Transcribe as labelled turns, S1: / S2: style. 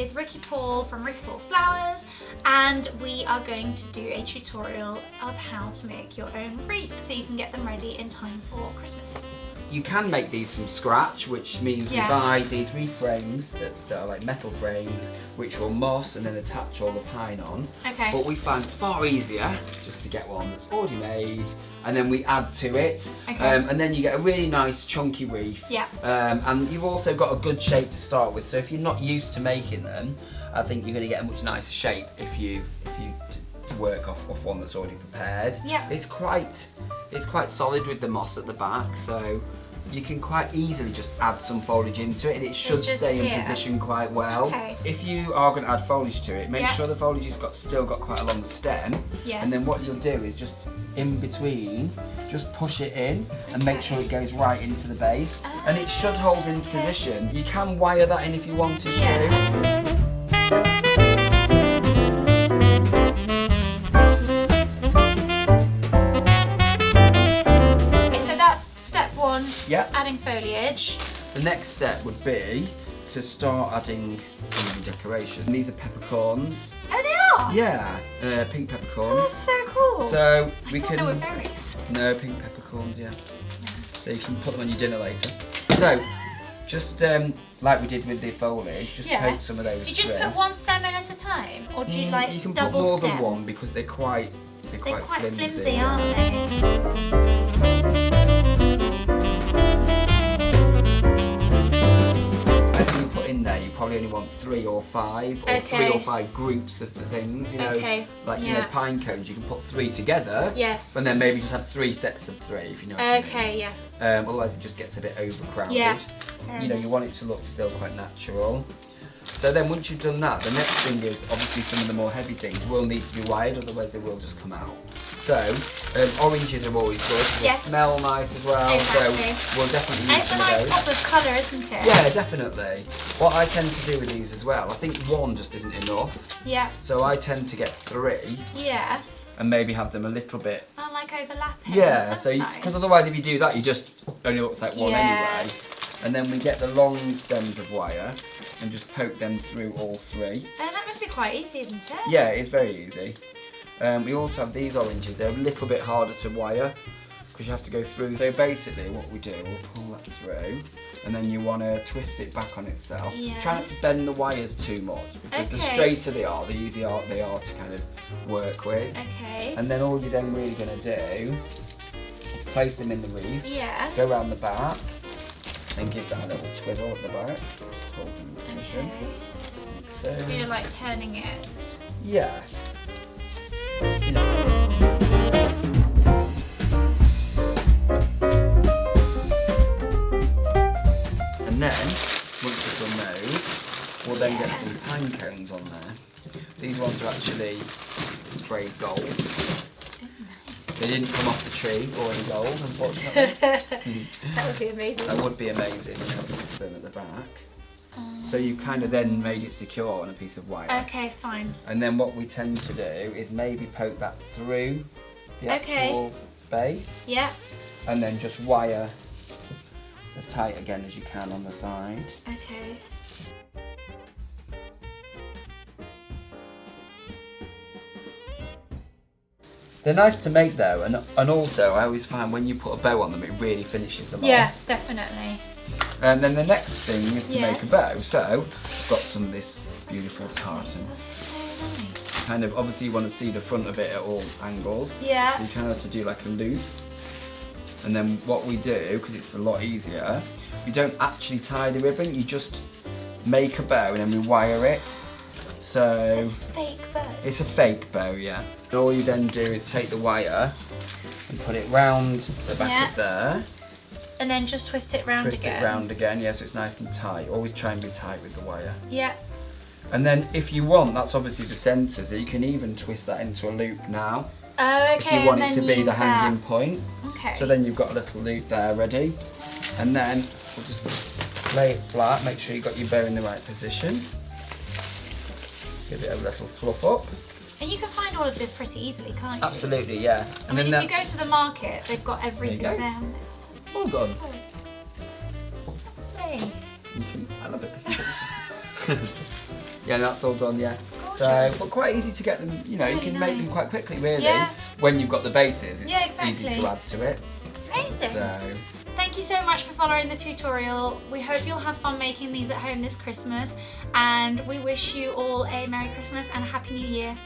S1: with Ricky Paul from Ricky Paul Flowers, and we are going to do a tutorial of how to make your own wreath so you can get them ready in time for Christmas.
S2: You can make these from scratch, which means we buy these wreath frames that are like metal frames, which will moss and then attach all the pine on.
S1: Okay.
S2: But we find it's far easier just to get one that's already made, and then we add to it.
S1: Okay.
S2: And then you get a really nice chunky wreath.
S1: Yeah.
S2: And you've also got a good shape to start with. So if you're not used to making them, I think you're going to get a much nicer shape if you work off one that's already prepared.
S1: Yeah.
S2: It's quite solid with the moss at the back, so you can quite easily just add some foliage into it, and it should stay in position quite well.
S1: Okay.
S2: If you are going to add foliage to it, make sure the foliage has still got quite a long stem.
S1: Yes.
S2: And then what you'll do is just in between, just push it in and make sure it goes right into the base, and it should hold in position. You can wire that in if you wanted to. Yep.
S1: Adding foliage.
S2: The next step would be to start adding some of the decorations. And these are peppercorns.
S1: Oh, they are?
S2: Yeah, pink peppercorns.
S1: Oh, that's so cool.
S2: So
S1: I thought they were berries.
S2: No, pink peppercorns, yeah. So you can put them on your dinner later. So, just like we did with the foliage, just poke some of those.
S1: Do you just put one stem in at a time, or do you like
S2: you can
S1: double
S2: put more
S1: stem?
S2: than one because they're quite
S1: flimsy, aren't they?
S2: You probably only want 3 or 5, or 3 or 5 groups of the things, you know, like you know, pine cones. You can put 3 together, and then maybe just have 3 sets of 3, if you know what I mean.
S1: Okay, yeah.
S2: Otherwise, it just gets a bit overcrowded.
S1: Yeah.
S2: You know, you want it to look still quite natural. So then, once you've done that, the next thing is obviously some of the more heavy things will need to be wired, otherwise they will just come out. So, oranges are always good. They smell nice as well.
S1: Exactly.
S2: So we'll definitely use some of
S1: those.
S2: those.
S1: It's a nice pop of colour, isn't it?
S2: Yeah, definitely. What I tend to do with these as well, I think 1 just isn't enough.
S1: Yeah.
S2: So I tend to get 3.
S1: Yeah.
S2: And maybe have them a little bit.
S1: I like overlapping.
S2: Yeah.
S1: That's
S2: so
S1: nice.
S2: Because otherwise, if you do that, you just only looks like 1 anyway. And then we get the long stems of wire and just poke them through all 3.
S1: That must be quite easy, isn't it?
S2: Yeah, it's very easy. We also have these oranges. They're a little bit harder to wire because you have to go through. So basically what we do, we'll pull that through, and then you want to twist it back on itself.
S1: Yeah.
S2: Try not to bend the wires too much, because the straighter they are, the easier they are to kind of work with.
S1: Okay.
S2: And then all you're then really going to do is place them in the wreath, go around the back, and give that a little twizzle at the back. Just hold them in position.
S1: Okay. So you're like turning it?
S2: Yeah. And then, once we've done those, we'll then get some pine cones on there. These ones are actually sprayed gold. They didn't come off the tree already gold, unfortunately.
S1: That would be amazing.
S2: That would be amazing. Then at the back. So you kind of then made it secure on a piece of wire.
S1: Okay, fine.
S2: And then what we tend to do is maybe poke that through the actual base.
S1: Yeah.
S2: And then just wire as tight again as you can on the side.
S1: Okay.
S2: They're nice to make though, and also I always find when you put a bow on them, it really finishes them off.
S1: Yeah, definitely.
S2: And then the next thing is to make a bow. So I've got some of this beautiful tartan.
S1: That's so nice.
S2: Kind of, obviously you want to see the front of it at all angles.
S1: Yeah.
S2: So you kind of have to do like a loop. And then what we do, because it's a lot easier, we don't actually tie the ribbon, you just make a bow and then we wire it. So
S1: it's a fake bow?
S2: It's a fake bow, yeah. And all you then do is take the wire and put it round the back of there.
S1: And then just twist it round again.
S2: Twist it round again, yeah, so it's nice and tight. Always try and be tight with the wire.
S1: Yeah.
S2: And then if you want, that's obviously the centre, so you can even twist that into a loop now.
S1: Oh, okay.
S2: If you want it to be the hanging point.
S1: Okay.
S2: So then you've got a little loop there ready. And then we'll just lay it flat, make sure you've got your bow in the right position. Give it a little fluff up.
S1: And you can find all of this pretty easily, can't you?
S2: Absolutely, yeah.
S1: And then if you go to the market, they've got everything there.
S2: Well done.
S1: Hey.
S2: I love it. Yeah, that's all done, yeah.
S1: That's
S2: So,
S1: gorgeous.
S2: but quite easy to get them, you know, you
S1: Really
S2: can make them
S1: nice.
S2: quite quickly, really.
S1: Yeah.
S2: When you've got the bases, it's
S1: Yeah, exactly.
S2: easy to add to it.
S1: Amazing.
S2: So,
S1: Thank you so much for following the tutorial. We hope you'll have fun making these at home this Christmas, and we wish you all a Merry Christmas and a Happy New Year.